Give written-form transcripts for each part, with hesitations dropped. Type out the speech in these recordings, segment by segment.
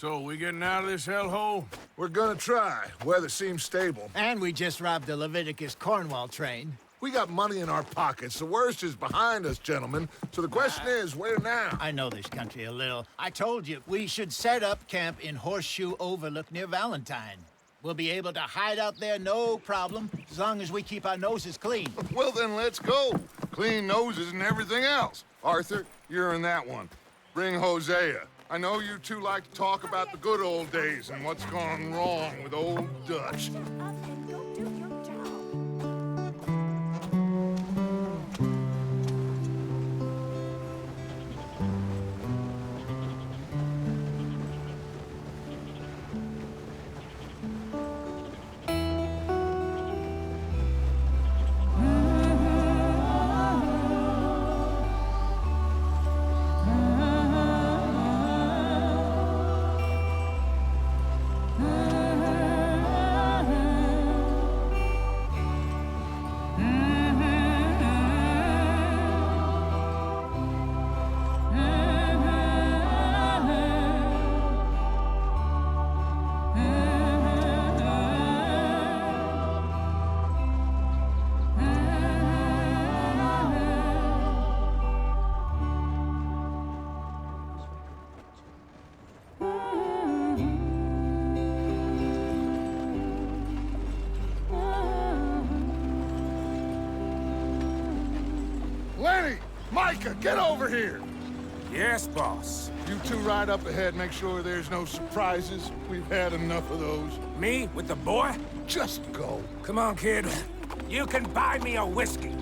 So, we getting out of this hellhole? We're gonna try. Weather seems stable. And we just robbed the Leviticus Cornwall train. We got money in our pockets. The worst is behind us, gentlemen. So the question is, where now? I know this country a little. I told you, we should set up camp in Horseshoe Overlook near Valentine. We'll be able to hide out there, no problem, as long as we keep our noses clean. Well, then let's go. Clean noses and everything else. Arthur, you're in that one. Bring Hosea. I know you two like to talk about the good old days and what's gone wrong with old Dutch. Lenny! Micah, get over here! Yes, boss. You two ride up ahead, make sure there's no surprises. We've had enough of those. Me with the boy? Just go. Come on, kid. You can buy me a whiskey.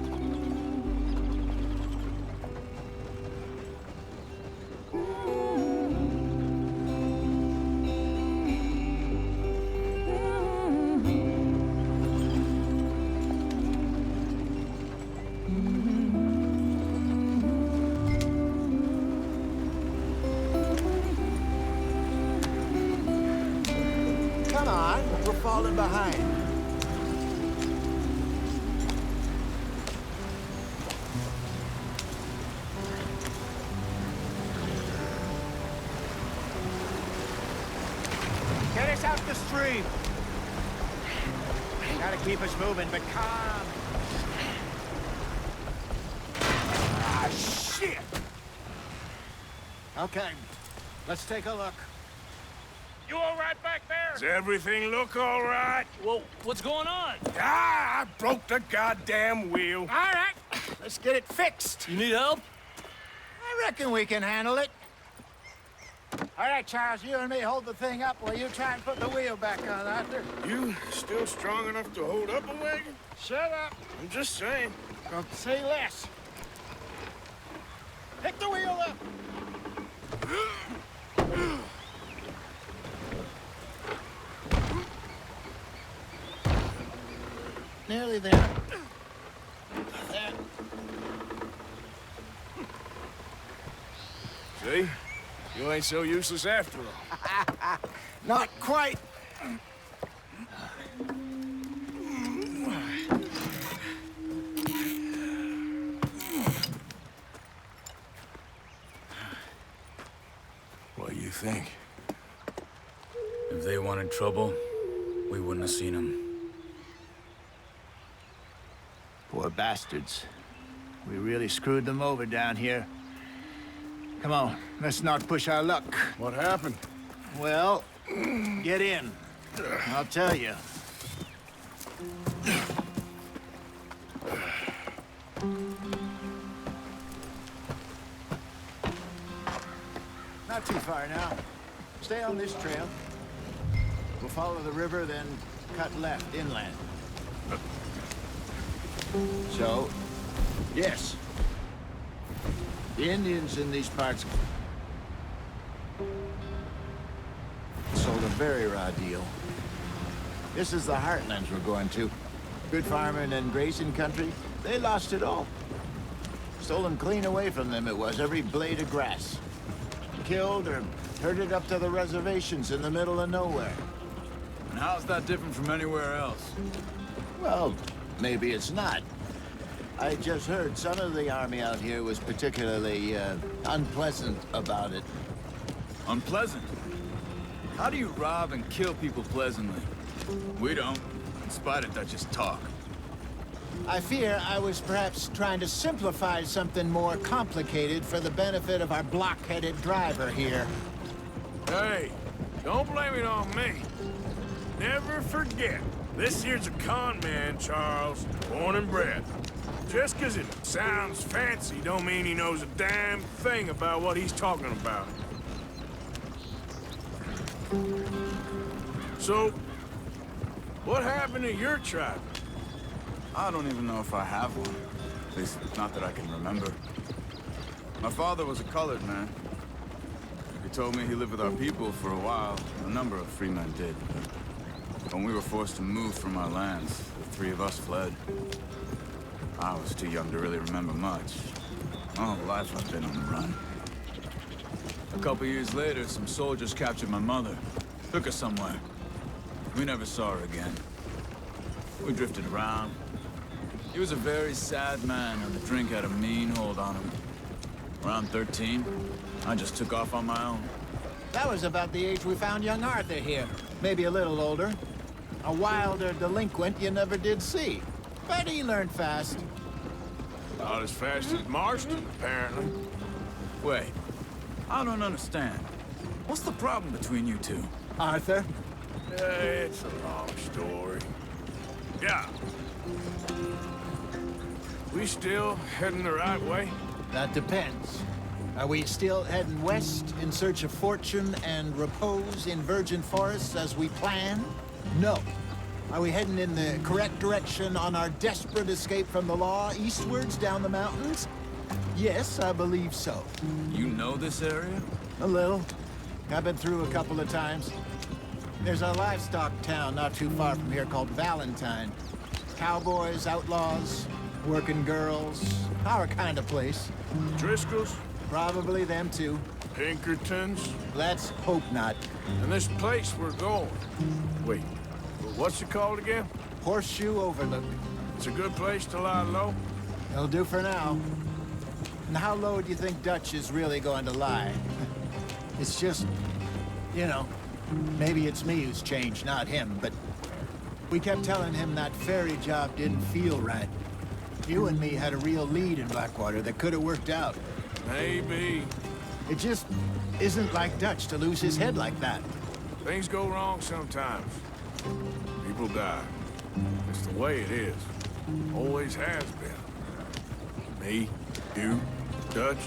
Come on, we're falling behind. Get us out the stream. Gotta keep us moving, but calm. Ah, shit! Okay, let's take a look. You all right back there? Does everything look all right? Well, what's going on? Ah, I broke the goddamn wheel. All right, let's get it fixed. You need help? I reckon we can handle it. All right, Charles, you and me hold the thing up while you try and put the wheel back on, Arthur. You still strong enough to hold up a wagon? Shut up. I'm just saying. Don't say less. Pick the wheel up. Nearly there. There. See? You ain't so useless after all. Not quite. What do you think? If they wanted trouble, we wouldn't have seen them. Poor bastards. We really screwed them over down here. Come on, let's not push our luck. What happened? Well, get in. I'll tell you. Not too far now. Stay on this trail. We'll follow the river, then cut left inland. So, yes. The Indians in these parts sold a very raw deal. This is the heartlands we're going to. Good farming and grazing country, they lost it all. Stolen clean away from them it was, every blade of grass. Killed or herded up to the reservations in the middle of nowhere. And how's that different from anywhere else? Well, maybe it's not. I just heard some of the army out here was particularly unpleasant about it. Unpleasant? How do you rob and kill people pleasantly? We don't, in spite of Dutch's talk. I fear I was perhaps trying to simplify something more complicated for the benefit of our block-headed driver here. Hey, don't blame it on me. Never forget, this here's a con man, Charles, born and bred. Just 'cause it sounds fancy don't mean he knows a damn thing about what he's talking about. So, what happened to your tribe? I don't even know if I have one. At least, not that I can remember. My father was a colored man. He told me he lived with our people for a while. A number of free men did. But when we were forced to move from our lands, the three of us fled. I was too young to really remember much. All life I've been on the run. A couple years later, some soldiers captured my mother. Took her somewhere. We never saw her again. We drifted around. He was a very sad man, and the drink had a mean hold on him. Around 13, I just took off on my own. That was about the age we found young Arthur here. Maybe a little older. A wilder delinquent you never did see. But he learned fast. Not as fast as Marston, apparently. Wait, I don't understand. What's the problem between you two? Arthur? It's a long story. Yeah. We still heading the right way? That depends. Are we still heading west in search of fortune and repose in virgin forests as we planned? No. Are we heading in the correct direction on our desperate escape from the law eastwards down the mountains? Yes, I believe so. You know this area? A little. I've been through a couple of times. There's a livestock town not too far from here called Valentine. Cowboys, outlaws, working girls, our kind of place. Driscoll's? Probably them too. Pinkertons? Let's hope not. And this place we're going. Wait, what's it called again? Horseshoe Overlook. It's a good place to lie low? It'll do for now. And how low do you think Dutch is really going to lie? It's just, you know, maybe it's me who's changed, not him, but we kept telling him that ferry job didn't feel right. You and me had a real lead in Blackwater that could have worked out. Maybe. It just isn't like Dutch to lose his head like that. Things go wrong sometimes. People die. It's the way it is. Always has been. Me, you, Dutch.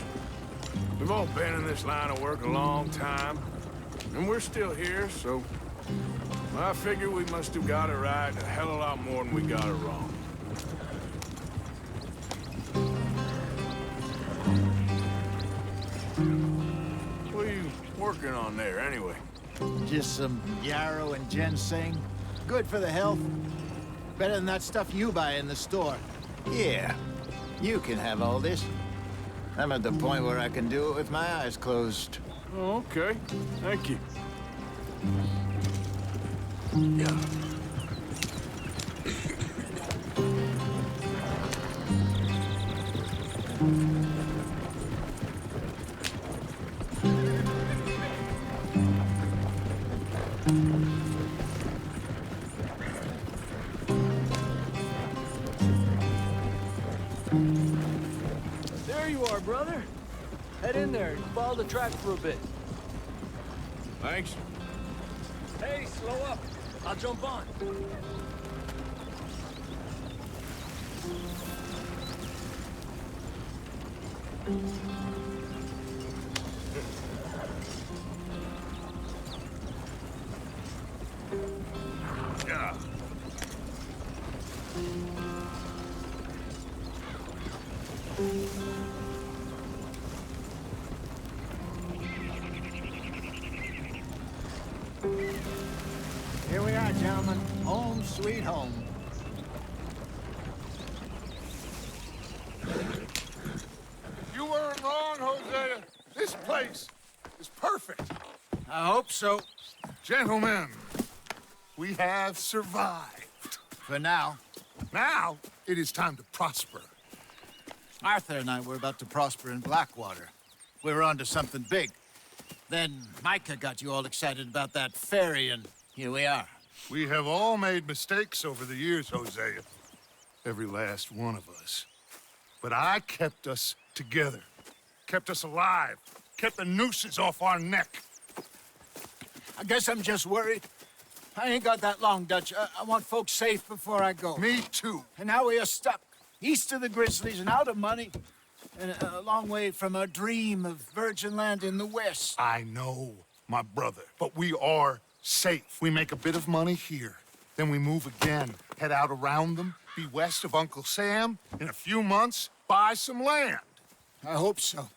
We've all been in this line of work a long time. And we're still here, so... I figure we must have got it right a hell of a lot more than we got it wrong. What are you working on there, anyway? Just some yarrow and ginseng. Good for the health. Better than that stuff you buy in the store. Yeah, you can have all this. I'm at the point where I can do it with my eyes closed. Oh, okay. Thank you. Yeah. There you are, brother. Head in there and follow the track for a bit. Thanks. Hey, slow up. I'll jump on. Yeah. Here we are, gentlemen. Home sweet home. You weren't wrong, Hosea. This place is perfect. I hope so. Gentlemen, we have survived. For now. Now, it is time to prosper. Arthur and I were about to prosper in Blackwater. We were onto something big. Then Micah got you all excited about that ferry, and here we are. We have all made mistakes over the years, Hosea. Every last one of us. But I kept us together. Kept us alive. Kept the nooses off our neck. I guess I'm just worried. I ain't got that long, Dutch. I want folks safe before I go. Me too. And now we are stuck, east of the Grizzlies and out of money, and a long way from our dream of virgin land in the west. I know, my brother, but we are safe. We make a bit of money here, then we move again, head out around them, be west of Uncle Sam, in a few months, buy some land. I hope so.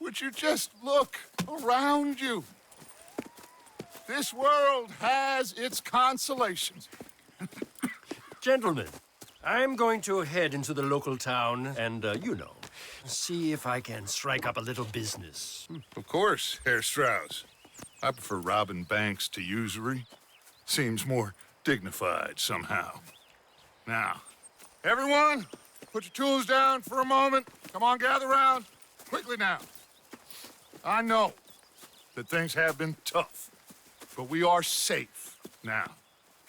Would you just look around you? This world has its consolations. Gentlemen, I'm going to head into the local town and, see if I can strike up a little business. Of course, Herr Strauss. I prefer robbing banks to usury. Seems more dignified somehow. Now, everyone, put your tools down for a moment. Come on, gather round. Quickly now. I know that things have been tough, but we are safe now,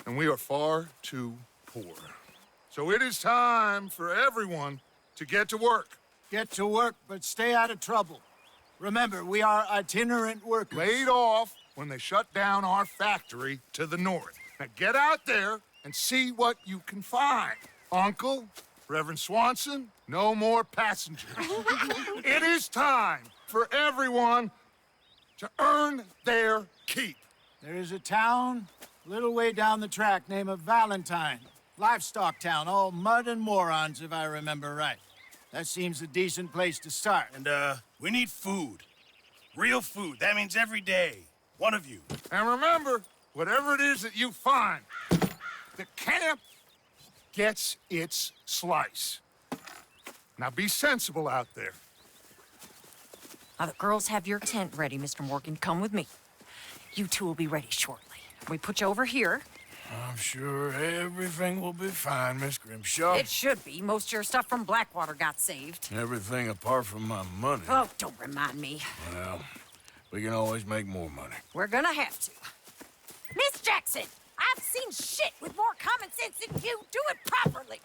and we are far too poor. So it is time for everyone to get to work. Get to work, but stay out of trouble. Remember, we are itinerant workers. Laid off when they shut down our factory to the north. Now get out there and see what you can find. Uncle, Reverend Swanson, no more passengers. It is time for everyone to earn their keep. There is a town a little way down the track named Valentine. Livestock town, all mud and morons, if I remember right. That seems a decent place to start. And, we need food. Real food. That means every day. One of you. And remember, whatever it is that you find, the camp gets its slice. Now be sensible out there. Now, the girls have your tent ready, Mr. Morgan. Come with me. You two will be ready shortly. We put you over here. I'm sure everything will be fine, Miss Grimshaw. It should be. Most of your stuff from Blackwater got saved. Everything apart from my money. Oh, don't remind me. Well, we can always make more money. We're gonna have to. Miss Jackson, I've seen shit with more common sense than you. Do it properly.